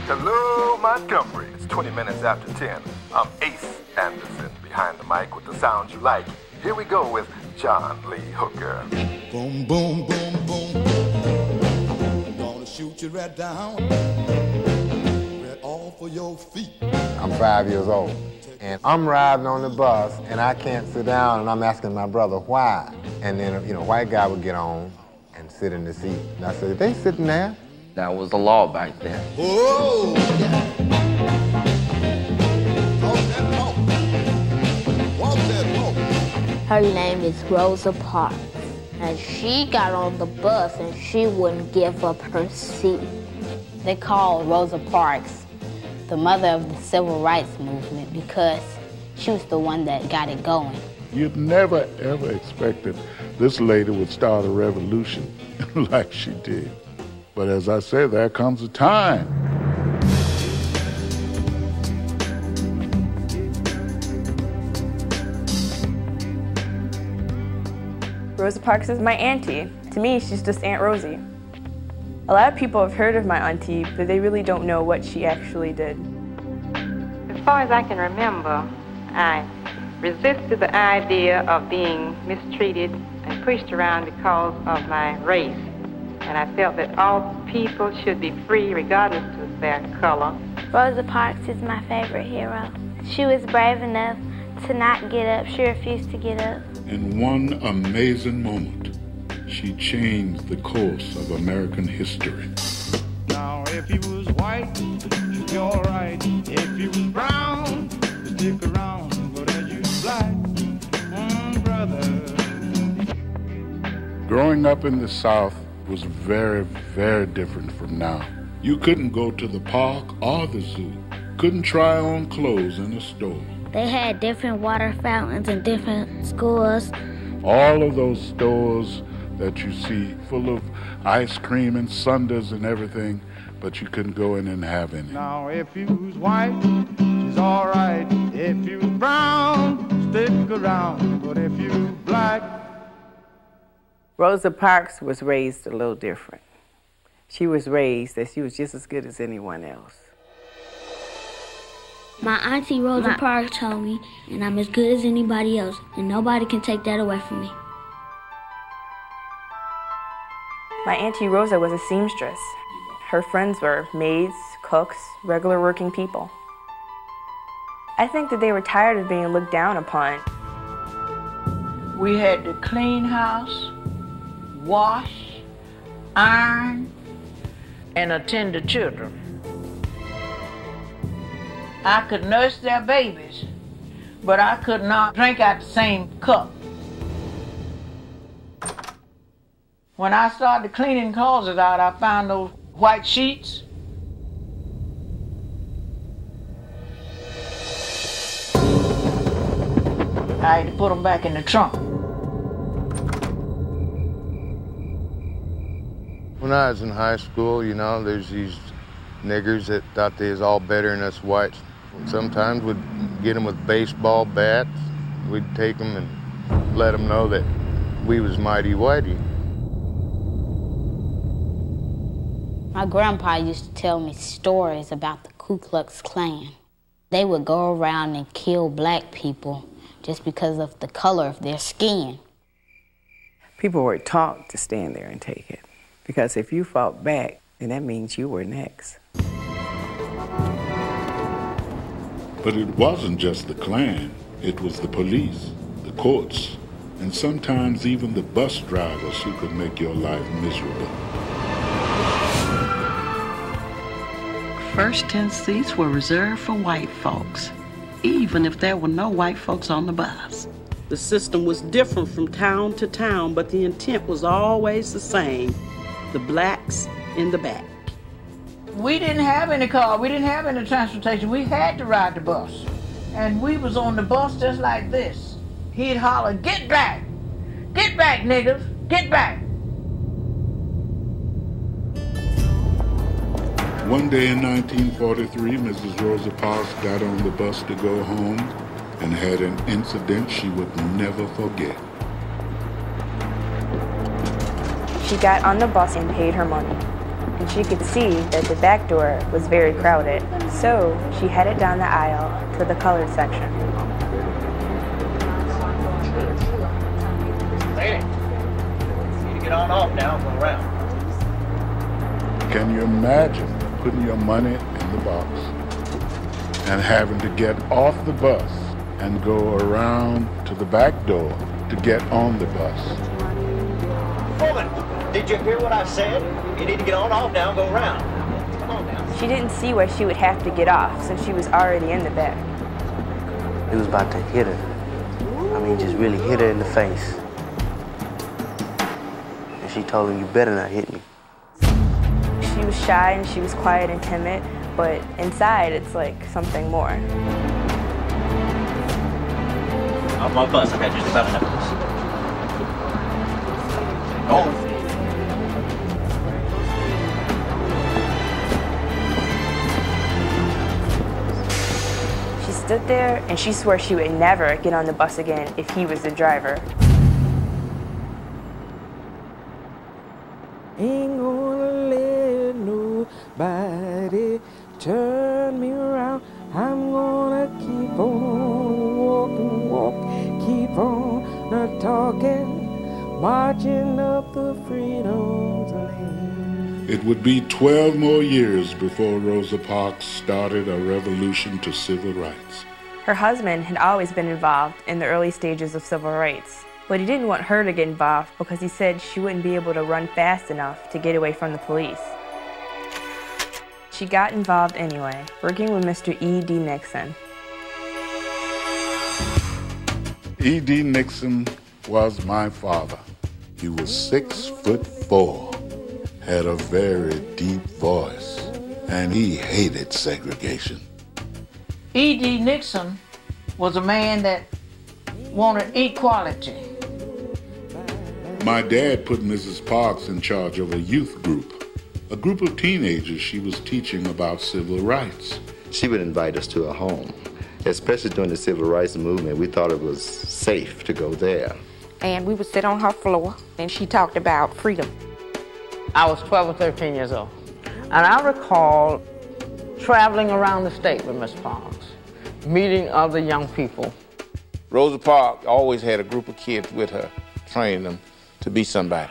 Hello, Montgomery. It's 20 minutes after 10. I'm Ace Anderson, behind the mic with the sounds you like. Here we go with John Lee Hooker. Boom, boom, boom, boom. I'm gonna shoot you right down, right off of your feet. I'm 5 years old, and I'm riding on the bus, and I can't sit down, and I'm asking my brother why. And then, a white guy would get on and sit in the seat. And I said, they sitting there? That was the law back then. Whoa! Walk that walk. Walk that walk. Her name is Rosa Parks, and she got on the bus and she wouldn't give up her seat. They called Rosa Parks the mother of the civil rights movement because she was the one that got it going. You'd never, ever expected this lady would start a revolution like she did. But as I say, there comes a time. Rosa Parks is my auntie. To me, she's just Aunt Rosie. A lot of people have heard of my auntie, but they really don't know what she actually did. As far as I can remember, I resisted the idea of being mistreated and pushed around because of my race. And I felt that all people should be free regardless of their color. Rosa Parks is my favorite hero. She was brave enough to not get up. She refused to get up. In one amazing moment, she changed the course of American history. Now, if you was white, you'd be all right. If you was brown, you'd stick around. But as you was black, brother. Growing up in the South was very, very different from now. You couldn't go to the park or the zoo. Couldn't try on clothes in a store. They had different water fountains in different schools. All of those stores that you see full of ice cream and sundaes and everything, but you couldn't go in and have any. Now, if you was white, she's all right. If you was brown, stick around. But if you was black... Rosa Parks was raised a little different. She was raised that she was just as good as anyone else. My auntie Rosa Parks told me, and I'm as good as anybody else, and nobody can take that away from me. My auntie Rosa was a seamstress. Her friends were maids, cooks, regular working people. I think that they were tired of being looked down upon. We had to clean house, wash, iron, and attend to children. I could nurse their babies, but I could not drink out the same cup. When I started cleaning closets out, I found those white sheets. I had to put them back in the trunk. When I was in high school, there's these niggers that thought they was all better than us whites. Sometimes we'd get them with baseball bats. We'd take them and let them know that we was mighty whitey. My grandpa used to tell me stories about the Ku Klux Klan. They would go around and kill black people just because of the color of their skin. People were taught to stand there and take it, because if you fought back, then that means you were next. But it wasn't just the Klan. It was the police, the courts, and sometimes even the bus drivers who could make your life miserable. First 10 seats were reserved for white folks, even if there were no white folks on the bus. The system was different from town to town, but the intent was always the same: the blacks in the back. We didn't have any car, we didn't have any transportation. We had to ride the bus. And we was on the bus just like this. He'd holler, "Get back! Get back, niggas! Get back!" One day in 1943, Mrs. Rosa Parks got on the bus to go home and had an incident she would never forget. She got on the bus and paid her money. and she could see that the back door was very crowded. So she headed down the aisle to the colored section. Lady, you need to get on off now and go around. Can you imagine putting your money in the box and having to get off the bus and go around to the back door to get on the bus? Woman, did you hear what I said? You need to get on off now and go around. Come on now. She didn't see where she would have to get off since she was already in the back. He was about to hit her. I mean, just really hit her in the face. And she told him, "You better not hit me." She was shy and she was quiet and timid, but inside it's like something more. Off my bus, I've had just about enough of this. Oh. She stood there and she swore she would never get on the bus again if he was the driver. Ain't gonna let nobody turn me around. I'm gonna keep on walking, keep on not talking, marching up the freedom's lane. It would be 12 more years before Rosa Parks started a revolution to civil rights. Her husband had always been involved in the early stages of civil rights, but he didn't want her to get involved because he said she wouldn't be able to run fast enough to get away from the police. She got involved anyway, working with Mr. E.D. Nixon. E.D. Nixon was my father. He was 6'4", had a very deep voice, and he hated segregation. E.D. Nixon was a man that wanted equality. My dad put Mrs. Parks in charge of a youth group, a group of teenagers she was teaching about civil rights. She would invite us to her home, especially during the civil rights movement. We thought it was safe to go there. And we would sit on her floor, and she talked about freedom. I was 12 or 13 years old, and I recall traveling around the state with Miss Parks, meeting other young people. Rosa Parks always had a group of kids with her, training them to be somebody.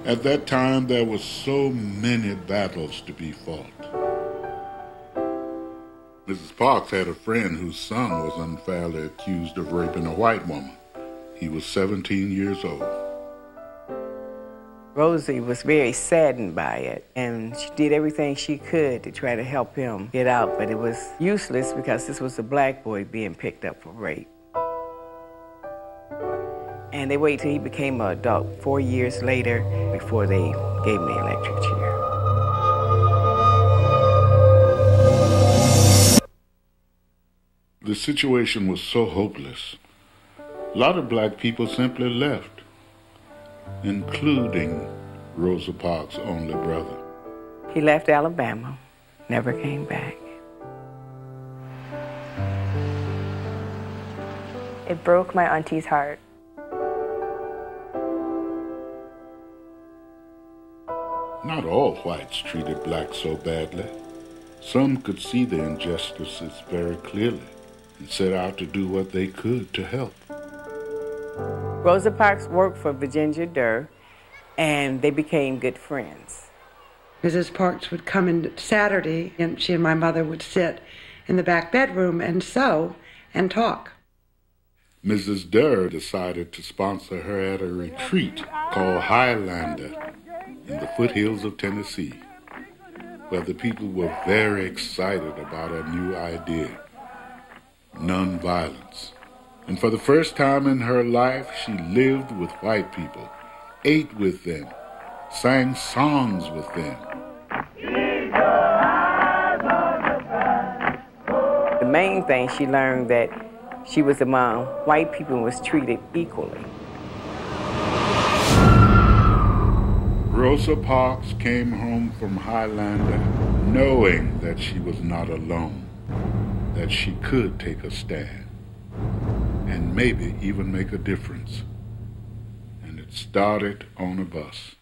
At that time, there were so many battles to be fought. Mrs. Parks had a friend whose son was unfairly accused of raping a white woman. He was 17 years old. Rosie was very saddened by it, and she did everything she could to try to help him get out, but it was useless because this was a black boy being picked up for rape. And they waited till he became an adult 4 years later before they gave him the electric chair. The situation was so hopeless. A lot of black people simply left, including Rosa Parks' only brother. He left Alabama, never came back. It broke my auntie's heart. Not all whites treated blacks so badly. Some could see the injustices very clearly and set out to do what they could to help. Rosa Parks worked for Virginia Durr, and they became good friends. Mrs. Parks would come in Saturday, and she and my mother would sit in the back bedroom and sew and talk. Mrs. Durr decided to sponsor her at a retreat called Highlander in the foothills of Tennessee, where the people were very excited about a new idea, nonviolence. And for the first time in her life, she lived with white people, ate with them, sang songs with them. The main thing she learned that she was among white people and was treated equally. Rosa Parks came home from Highlander knowing that she was not alone. that she could take a stand and maybe even make a difference. And it started on a bus.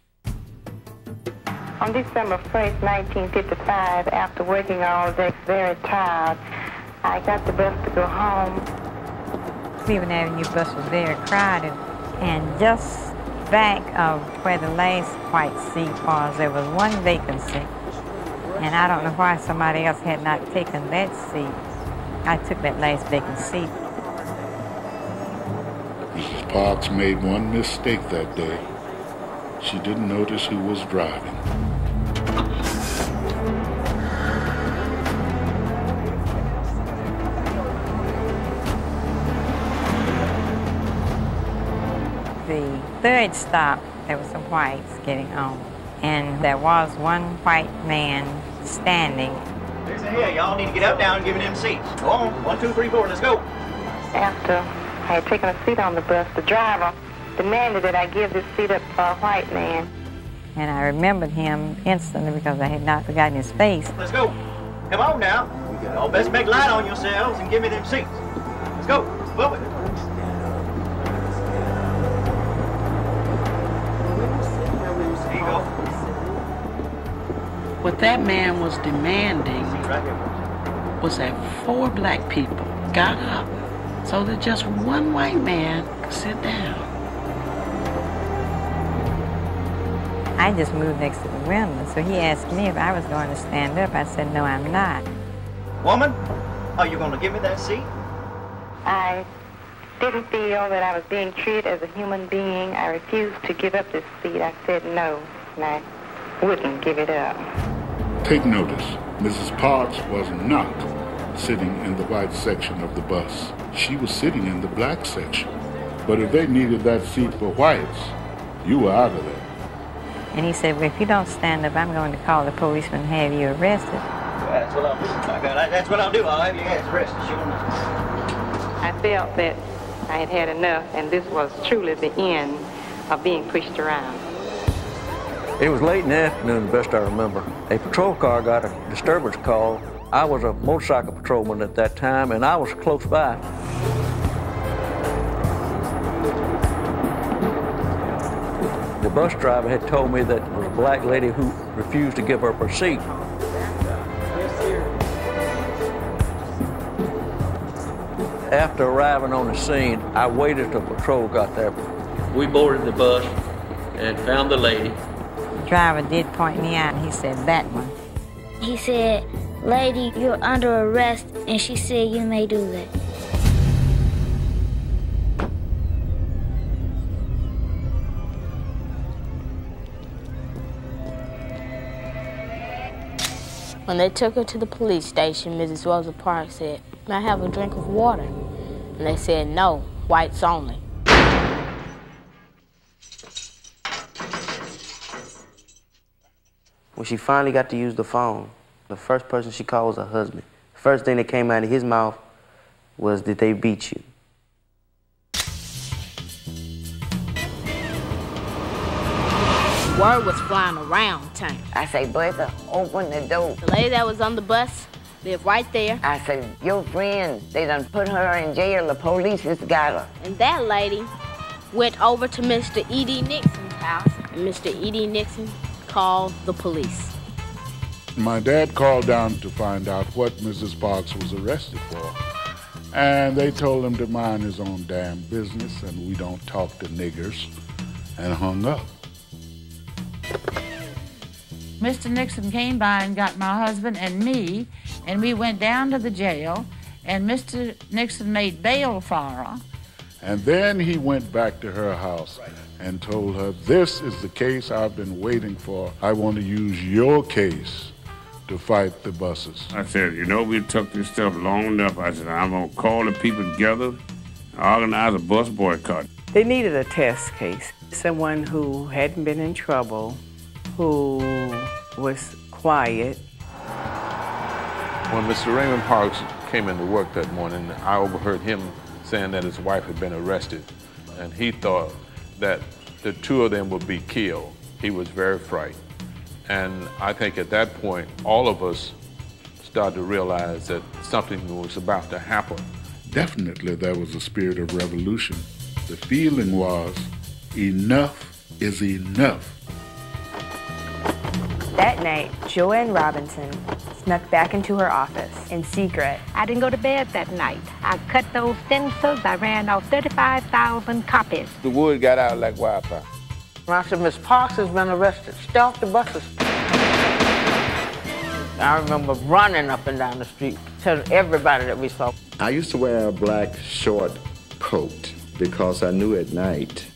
On December 1st, 1955, after working all day, very tired, I got the bus to go home. Cleveland Avenue bus was very crowded, and just back of where the last white seat was, there was one vacancy. And I don't know why somebody else had not taken that seat. I took that last vacant seat. Mrs. Parks made one mistake that day. She didn't notice who was driving. The third stop, there were some whites getting on, and there was one white man standing. Hey, y'all need to get up now and give me them seats. Go on, 1, 2, 3, 4, let's go. After I had taken a seat on the bus, the driver demanded that I give this seat up for a white man. And I remembered him instantly because I had not forgotten his face. Let's go. Come on now. Y'all best make light on yourselves and give me them seats. Let's go. Move it. There you go. What that man was demanding was that 4 black people got up so that just one white man could sit down. I just moved next to the window, so he asked me if I was going to stand up. I said, no, I'm not. Woman, are you going to give me that seat? I didn't feel that I was being treated as a human being. I refused to give up this seat. I said no, and I wouldn't give it up. Take notice, Mrs. Parks was not sitting in the white section of the bus. She was sitting in the black section. But if they needed that seat for whites, you were out of there. And he said, well, if you don't stand up, I'm going to call the policeman and have you arrested. That's what I'll do. That's what I'll do. I'll have your ass arrested, sure enough. I felt that I had had enough, and this was truly the end of being pushed around. It was late in the afternoon, the best I remember. A patrol car got a disturbance call. I was a motorcycle patrolman at that time, and I was close by. The bus driver had told me that there was a black lady who refused to give up her seat. After arriving on the scene, I waited till patrol got there. We boarded the bus and found the lady. The driver did point me out, and he said, that one. He said, lady, you're under arrest, and she said you may do that. When they took her to the police station, Mrs. Rosa Parks said, may I have a drink of water? And they said, no, whites only. When she finally got to use the phone, the first person she called was her husband. The first thing that came out of his mouth was, did they beat you? Word was flying around town. I say, Bertha, open the door. The lady that was on the bus lived right there. I said, your friend, they done put her in jail. The police just got her. And that lady went over to Mr. E.D. Nixon's house, and Mr. E.D. Nixon called the police. My dad called down to find out what Mrs. Parks was arrested for. And they told him to mind his own damn business and we don't talk to niggers, and hung up. Mr. Nixon came by and got my husband and me, and we went down to the jail, and Mr. Nixon made bail for her. And then he went back to her house and told her, this is the case I've been waiting for. I want to use your case to fight the buses. I said, you know, we took this stuff long enough. I said, I'm going to call the people together and organize a bus boycott. They needed a test case, someone who hadn't been in trouble, who was quiet. When Mr. Raymond Parks came into work that morning, I overheard him saying that his wife had been arrested, and he thought that the two of them would be killed. He was very frightened. And I think at that point, all of us started to realize that something was about to happen. Definitely there was a spirit of revolution. The feeling was, enough is enough. That night, Joanne Robinson snuck back into her office in secret. I didn't go to bed that night. I cut those stencils. I ran off 35,000 copies. The word got out like wildfire. When I said, Miss Parks has been arrested, stay off the buses. I remember running up and down the street, telling everybody that we saw. I used to wear a black short coat because I knew at night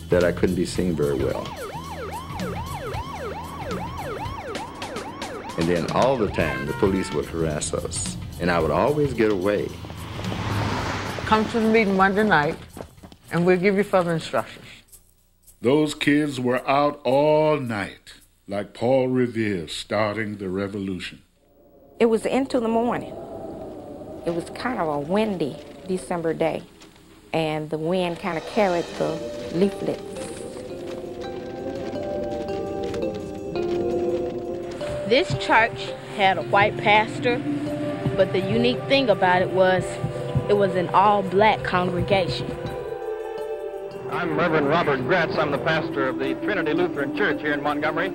that I couldn't be seen very well. And then all the time, the police would harass us, and I would always get away. Come to the meeting Monday night, and we'll give you further instructions. Those kids were out all night, like Paul Revere starting the revolution. It was into the morning. It was kind of a windy December day, and the wind kind of carried the leaflets. This church had a white pastor, but the unique thing about it was an all-black congregation. I'm Reverend Robert Gratz. I'm the pastor of the Trinity Lutheran Church here in Montgomery.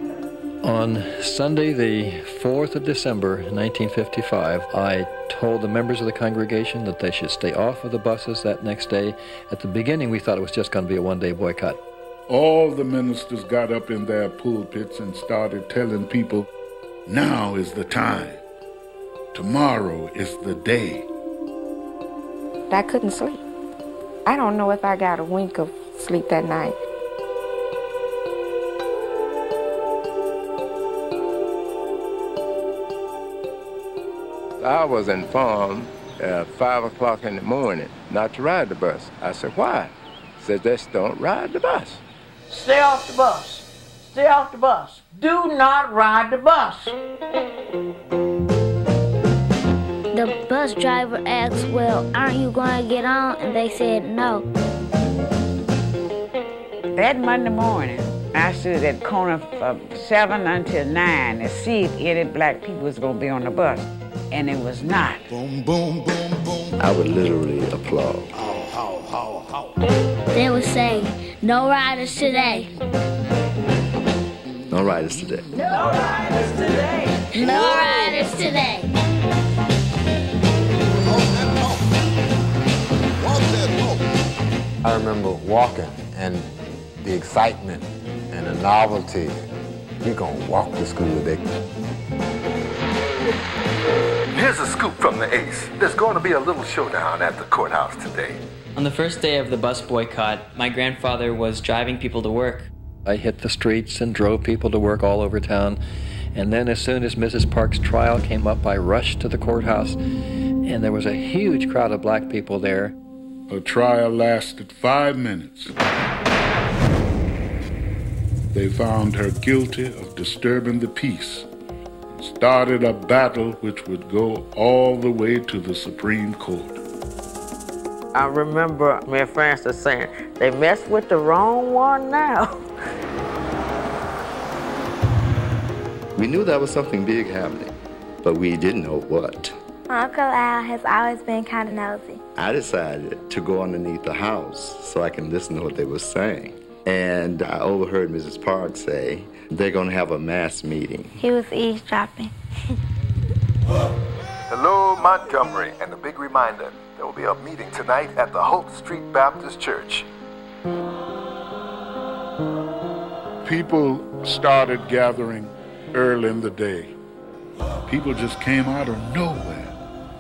On Sunday, the 4th of December, 1955, I told the members of the congregation that they should stay off of the buses that next day. At the beginning, we thought it was just going to be a one-day boycott. All the ministers got up in their pulpits and started telling people, now is the time. Tomorrow is the day. I couldn't sleep. I don't know if I got a wink of sleep that night. I was informed at 5 o'clock in the morning not to ride the bus. I said, why? He said, just don't ride the bus. Stay off the bus. Stay off the bus. Do not ride the bus. The bus driver asked, well, aren't you going to get on? And they said no. That Monday morning, I stood at the corner from 7 until 9 to see if any black people was going to be on the bus. And it was not. Boom, boom, boom, boom. I would literally applaud. They would say, no riders today. No riders today. No riders today. No riders today. I remember walking and the excitement and the novelty. We're gonna walk to school today. Here's a scoop from the Ace. There's going to be a little showdown at the courthouse today. On the first day of the bus boycott, my grandfather was driving people to work. I hit the streets and drove people to work all over town. And then as soon as Mrs. Parks' trial came up, I rushed to the courthouse, and there was a huge crowd of black people there. A trial lasted 5 minutes. They found her guilty of disturbing the peace. Started a battle which would go all the way to the Supreme Court. I remember me and Francis saying, they messed with the wrong one now. We knew there was something big happening, but we didn't know what. My Uncle Al has always been kind of nosy. I decided to go underneath the house so I can listen to what they were saying. And I overheard Mrs. Parks say, they're going to have a mass meeting. He was eavesdropping. Hello, Montgomery, and a big reminder, there will be a meeting tonight at the Holt Street Baptist Church. People started gathering early in the day. People just came out of nowhere.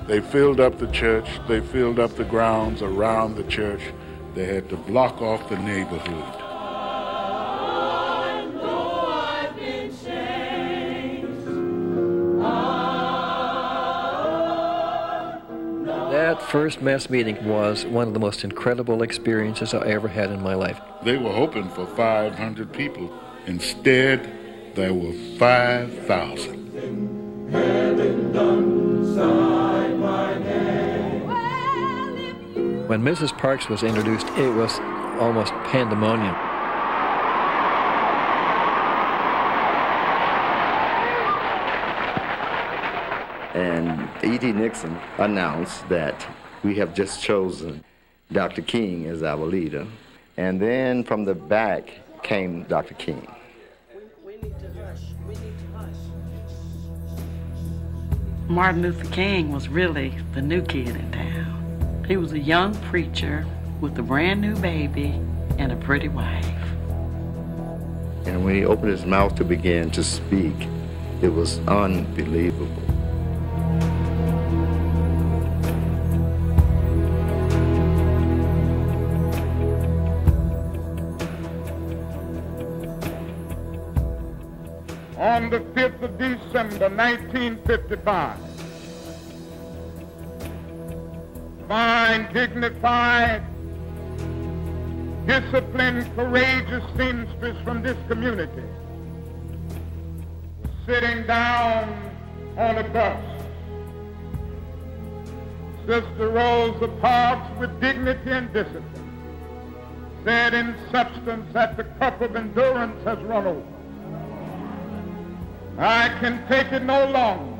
They filled up the church. They filled up the grounds around the church. They had to block off the neighborhood. That first mass meeting was one of the most incredible experiences I ever had in my life. They were hoping for 500 people. Instead, there were 5,000. When Mrs. Parks was introduced, it was almost pandemonium. And E.T. Nixon announced that we have just chosen Dr. King as our leader. And then from the back came Dr. King. Martin Luther King was really the new kid in town. He was a young preacher with a brand new baby and a pretty wife. And when he opened his mouth to begin to speak, it was unbelievable. On the 5th of December, 1955, fine, dignified, disciplined, courageous seamstress from this community was sitting down on a bus. Sister Rosa Parks, with dignity and discipline, said in substance that the cup of endurance has run over. I can take it no longer.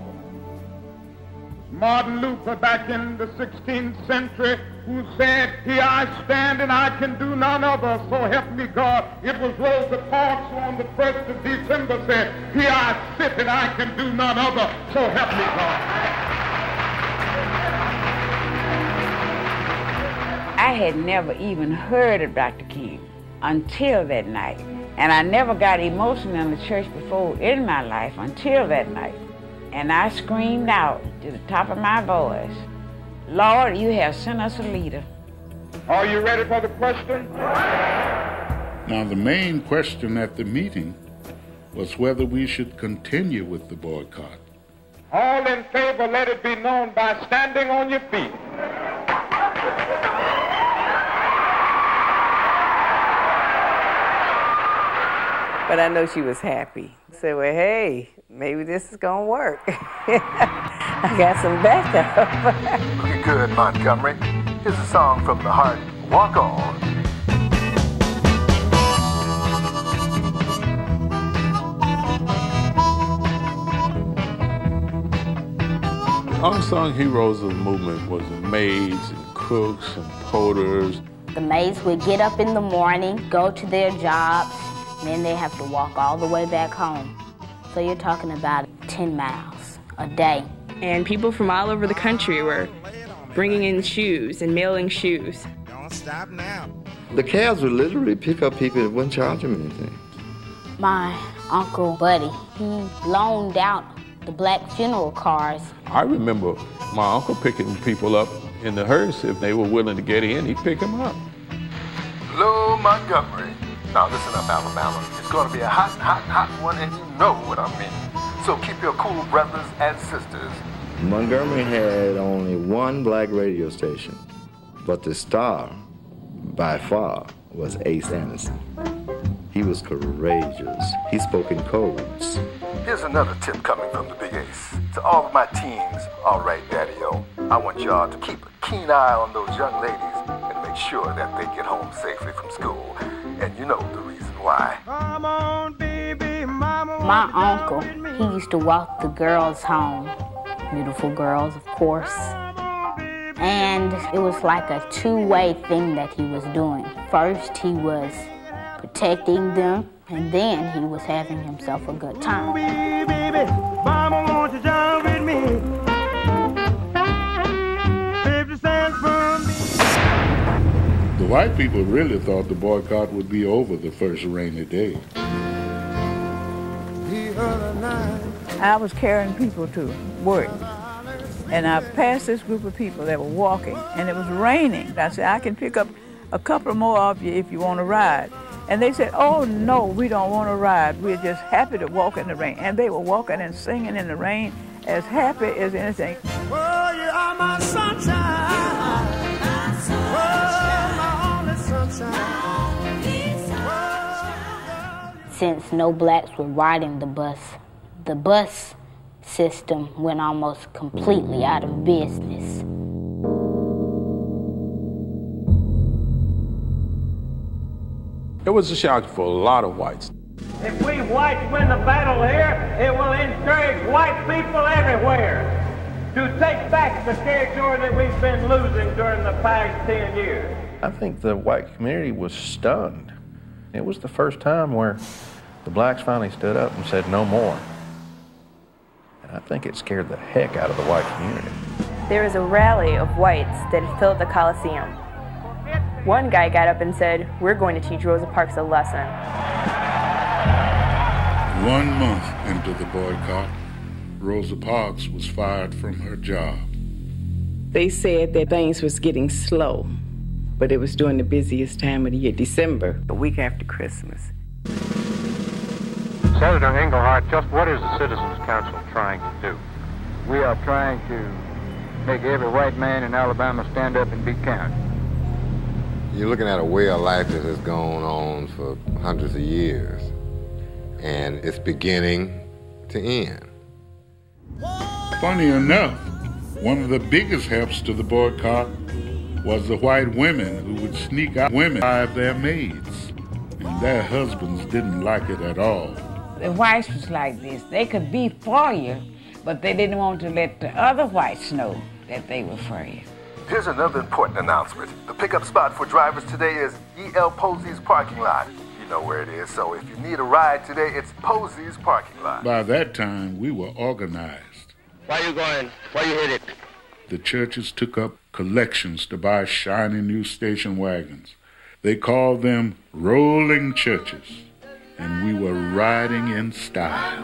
Martin Luther, back in the 16th century, who said, "Here I stand and I can do none other, so help me God." It was Rosa Parks who on the 1st of December said, "Here I sit and I can do none other, so help me God." I had never even heard of Dr. King until that night. And I never got emotional in the church before in my life until that night. And I screamed out to the top of my voice, "Lord, you have sent us a leader." Are you ready for the question? Now, the main question at the meeting was whether we should continue with the boycott. All in favor, let it be known by standing on your feet. But I know she was happy. I said, well, hey, maybe this is going to work. I got some backup. Looking good, Montgomery. Here's a song from the heart, Walk On. Unsung heroes of the movement was the maids and cooks and porters. The maids would get up in the morning, go to their jobs, and then they have to walk all the way back home. So you're talking about 10 miles a day. And people from all over the country were bringing in shoes and mailing shoes. Don't stop now. The cabs would literally pick up people that wouldn't charge them anything. My Uncle Buddy, he loaned out the black funeral cars. I remember my uncle picking people up in the hearse. If they were willing to get in, he'd pick them up. Hello, Montgomery. Now listen up, Alabama. It's going to be a hot, hot, hot one, and you know what I mean. So keep your cool, brothers and sisters. Montgomery had only one black radio station, but the star, by far, was Ace Anderson. He was courageous. He spoke in codes. Here's another tip coming from the Big Ace. To all of my teens, all right, Daddy-O, I want y'all to keep a keen eye on those young ladies and make sure that they get home safely from school. And you know the reason why. Come on, baby, mama. My uncle, he used to walk the girls home. Beautiful girls, of course. And it was like a two-way thing that he was doing. First, he was protecting them, and then he was having himself a good time. Baby, mama, won't you jump with me? 50 cents from me. The white people really thought the boycott would be over the first rainy day. I was carrying people to work, and I passed this group of people that were walking, and it was raining. I said, I can pick up a couple more of you if you want to ride. And they said, oh, no, we don't want to ride. We're just happy to walk in the rain. And they were walking and singing in the rain as happy as anything. Well, you are my sunshine. Well, my only sunshine. Since no blacks were riding the bus system went almost completely out of business. It was a shock for a lot of whites. If we whites win the battle here, it will encourage white people everywhere. take back the territory that we've been losing during the past 10 years. I think the white community was stunned. It was the first time where the blacks finally stood up and said no more. And I think it scared the heck out of the white community. There was a rally of whites that had filled the Coliseum. One guy got up and said, "We're going to teach Rosa Parks a lesson." 1 month into the boycott, Rosa Parks was fired from her job. They said that things was getting slow, but it was during the busiest time of the year, December, a week after Christmas. Senator Engelhardt, just what is the Citizens Council trying to do? We are trying to make every white man in Alabama stand up and be counted. You're looking at a way of life that has gone on for hundreds of years, and it's beginning to end. Funny enough, one of the biggest helps to the boycott was the white women who would sneak out women of their maids, and their husbands didn't like it at all. The whites was like this. They could be for you, but they didn't want to let the other whites know that they were for you. Here's another important announcement. The pickup spot for drivers today is E.L. Posey's parking lot. You know where it is, so if you need a ride today, it's Posey's parking lot. By that time, we were organized. Where you going? Where you headed? The churches took up collections to buy shiny new station wagons. They called them rolling churches, and we were riding in style.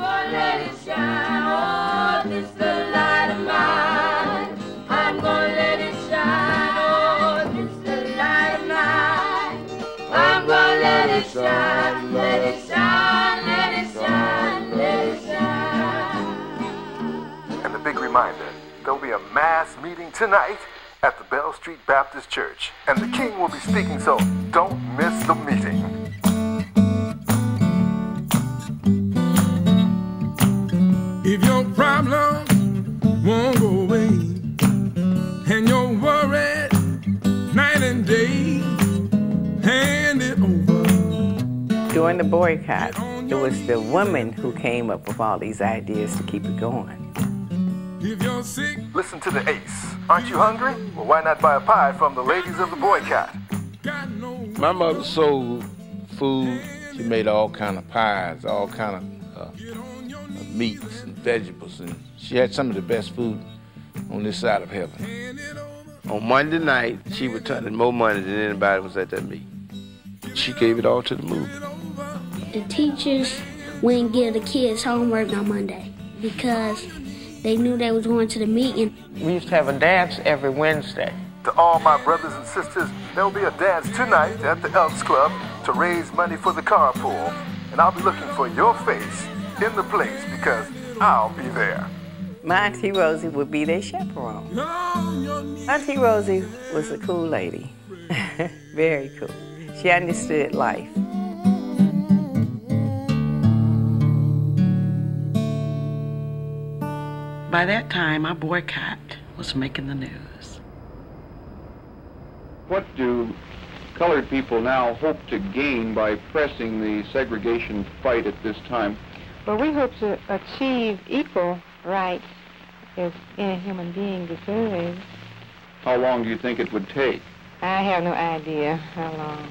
Shine, let it shine, let it shine, let it shine. And the big reminder, there'll be a mass meeting tonight at the Bell Street Baptist Church, and the King will be speaking, so don't miss the meeting. If your problem won't go away, and you're worried night and day, hand it over. During the boycott, it was the women who came up with all these ideas to keep it going. Listen to the ace. Aren't you hungry? Well, why not buy a pie from the ladies of the boycott? My mother sold food. She made all kind of pies, all kind of meats and vegetables, and she had some of the best food on this side of heaven. On Monday night, she was turning more money than anybody was at that meeting. She gave it all to the movie. The teachers wouldn't give the kids homework on Monday because they knew they was going to the meeting. We used to have a dance every Wednesday. To all my brothers and sisters, there'll be a dance tonight at the Elks Club to raise money for the carpool. And I'll be looking for your face in the place because I'll be there. My Auntie Rosie would be their chaperone. Auntie Rosie was a cool lady. Very cool. She understood life. By that time, our boycott was making the news. What do colored people now hope to gain by pressing the segregation fight at this time? Well, we hope to achieve equal rights as any human being deserves. How long do you think it would take? I have no idea how long.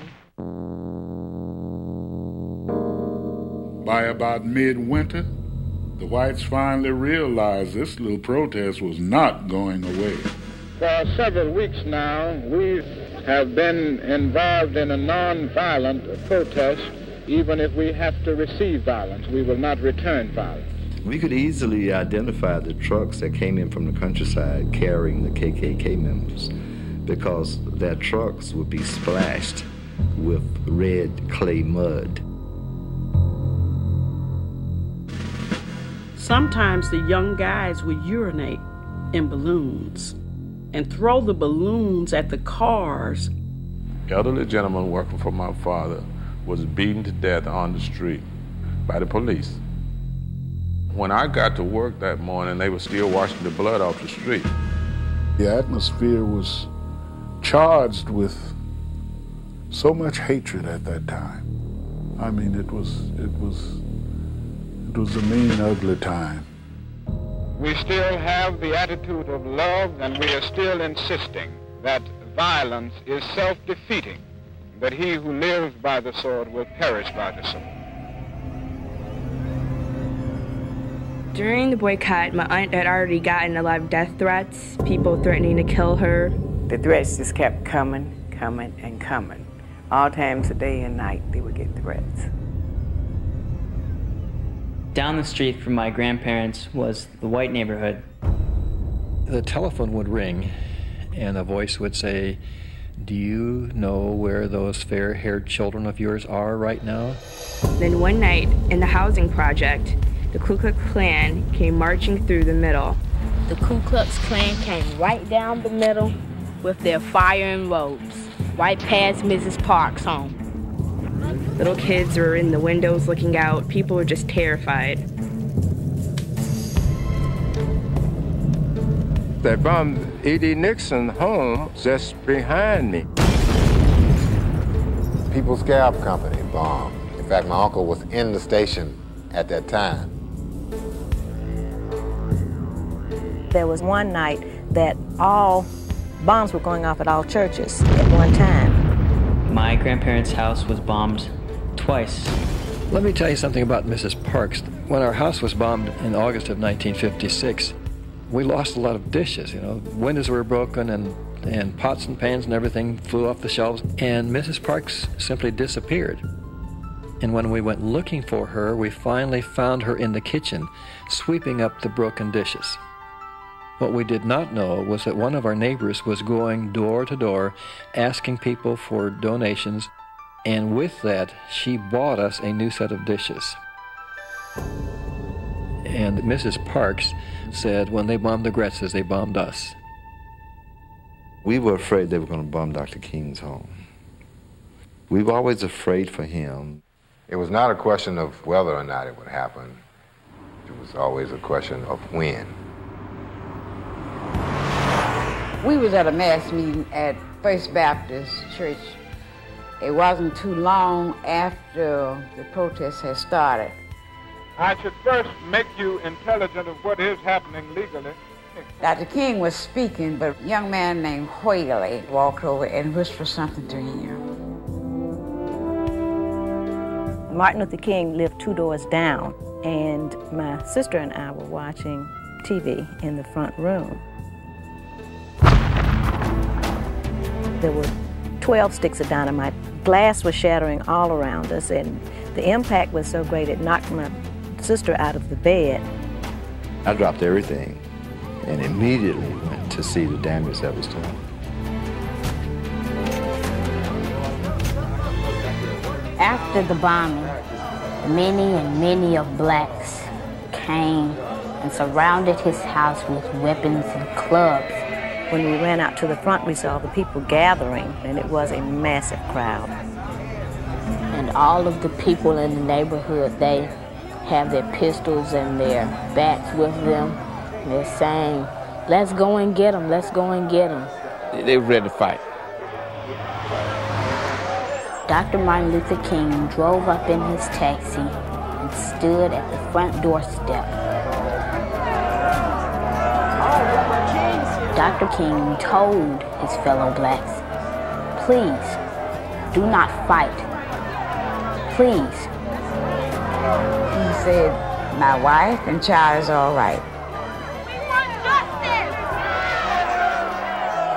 By about midwinter, the whites finally realized this little protest was not going away. For several weeks now, we have been involved in a non-violent protest. Even if we have to receive violence, we will not return violence. We could easily identify the trucks that came in from the countryside carrying the KKK members because their trucks would be splashed with red clay mud. Sometimes the young guys would urinate in balloons and throw the balloons at the cars. The elderly gentleman working for my father was beaten to death on the street by the police. When I got to work that morning, they were still washing the blood off the street. The atmosphere was charged with so much hatred at that time. I mean, it was a mean, ugly time. We still have the attitude of love, and we are still insisting that violence is self-defeating, that he who lives by the sword will perish by the sword. During the boycott, my aunt had already gotten a lot of death threats, people threatening to kill her. The threats just kept coming, and coming. All times of day and night, they would get threats. Down the street from my grandparents was the white neighborhood. The telephone would ring, and a voice would say, "Do you know where those fair-haired children of yours are right now?" Then one night, in the housing project, the Ku Klux Klan came marching through the middle. The Ku Klux Klan came right down the middle with their fire and robes, right past Mrs. Parks' home. Little kids were in the windows looking out. People were just terrified. They bombed E.D. Nixon's home just behind me. People's Cab Company bombed. In fact, my uncle was in the station at that time. There was one night that all bombs were going off at all churches at one time. My grandparents' house was bombed twice. Let me tell you something about Mrs. Parks. When our house was bombed in August of 1956, we lost a lot of dishes, you know. Windows were broken and pots and pans and everything flew off the shelves, and Mrs. Parks simply disappeared. And when we went looking for her, we finally found her in the kitchen, sweeping up the broken dishes. What we did not know was that one of our neighbors was going door to door, asking people for donations, and with that, she bought us a new set of dishes. And Mrs. Parks said, when they bombed the Gretzes, they bombed us. We were afraid they were going to bomb Dr. King's home. We were always afraid for him. It was not a question of whether or not it would happen. It was always a question of when. We was at a mass meeting at First Baptist Church. It wasn't too long after the protest had started. I should first make you intelligent of what is happening legally. Dr. King was speaking, but a young man named Whaley walked over and whispered something to him. Martin Luther King lived 2 doors down, and my sister and I were watching TV in the front room. There were 12 sticks of dynamite. Glass was shattering all around us, and the impact was so great it knocked my sister out of the bed. I dropped everything and immediately went to see the damage that was done. After the bombing, many and many of blacks came and surrounded his house with weapons and clubs. When we ran out to the front, we saw the people gathering, and it was a massive crowd. And all of the people in the neighborhood, they have their pistols and their bats with them. And they're saying, "Let's go and get them, let's go and get them." They were ready to fight. Dr. Martin Luther King drove up in his taxi and stood at the front doorstep. Dr. King told his fellow blacks, "Please, do not fight. Please." He said, "My wife and child is all right."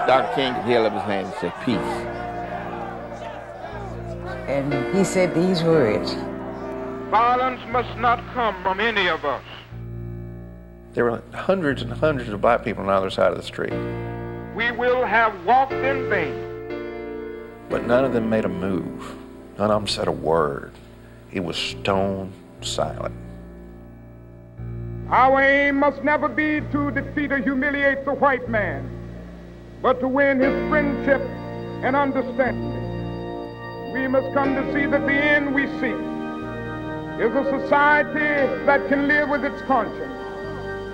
Dr. King held up his hand and said, "Peace." And he said these words, "Violence must not come from any of us." There were hundreds and hundreds of black people on the other side of the street. We will have walked in vain. But none of them made a move. None of them said a word. It was stone silent. Our aim must never be to defeat or humiliate the white man, but to win his friendship and understanding. We must come to see that the end we seek is a society that can live with its conscience,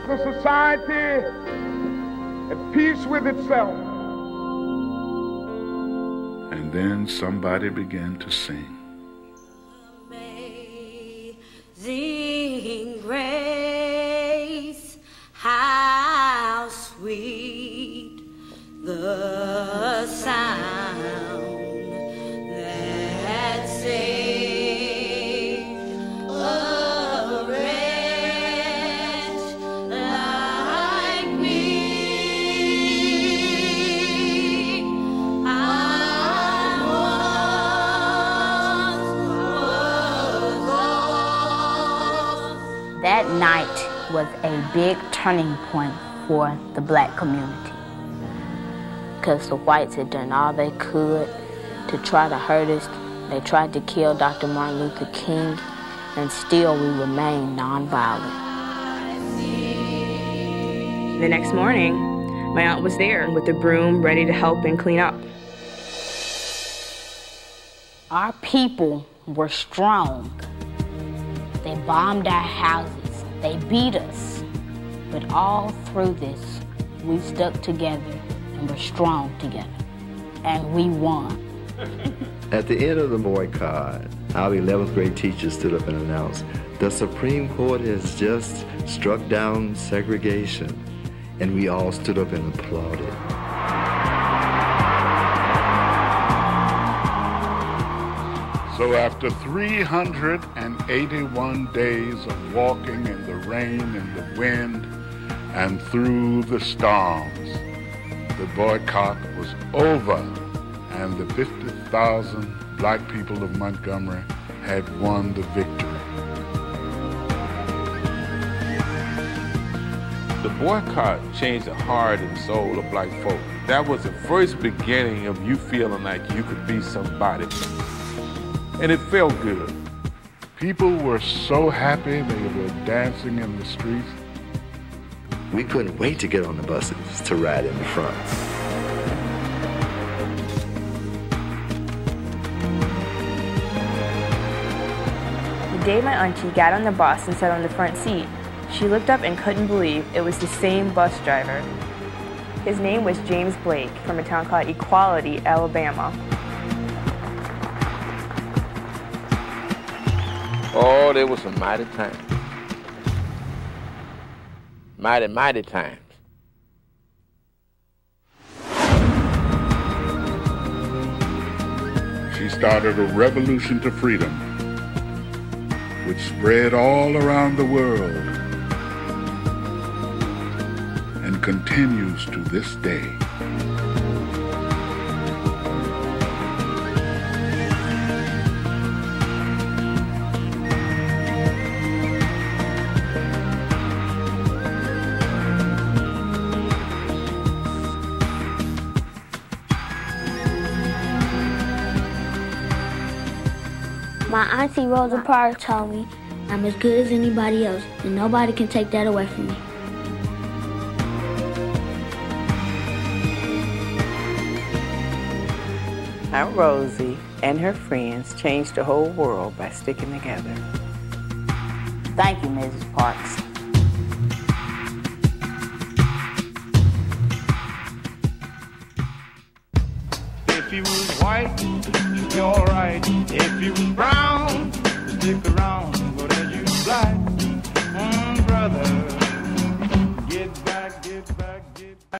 a society at peace with itself. And then somebody began to sing. Amazing grace, how the sound that saved a wretch like me. I once was lost. That night was a big turning point for the black community, because the whites had done all they could to try to hurt us. They tried to kill Dr. Martin Luther King, and still we remain nonviolent. The next morning, my aunt was there with the broom ready to help and clean up. Our people were strong. They bombed our houses. They beat us. But all through this, we stuck together and were strong together. And we won. At the end of the boycott, our 11th grade teacher stood up and announced, "The Supreme Court has just struck down segregation." And we all stood up and applauded. So after 381 days of walking in the rain and the wind and through the storms, the boycott was over, and the 50,000 black people of Montgomery had won the victory. The boycott changed the heart and soul of black folk. That was the first beginning of you feeling like you could be somebody. And it felt good. People were so happy they were dancing in the streets. We couldn't wait to get on the buses to ride in the front. The day my auntie got on the bus and sat on the front seat, she looked up and couldn't believe it was the same bus driver. His name was James Blake, from a town called Equality, Alabama. Oh, there was some mighty times. Mighty, mighty times. She started a revolution to freedom, which spread all around the world and continues to this day. My auntie Rosa Parks told me I'm as good as anybody else, and nobody can take that away from me. Aunt Rosie and her friends changed the whole world by sticking together. Thank you, Mrs. Parks. If you was white, you're right. If you was brown, stick around, but as you black, brother.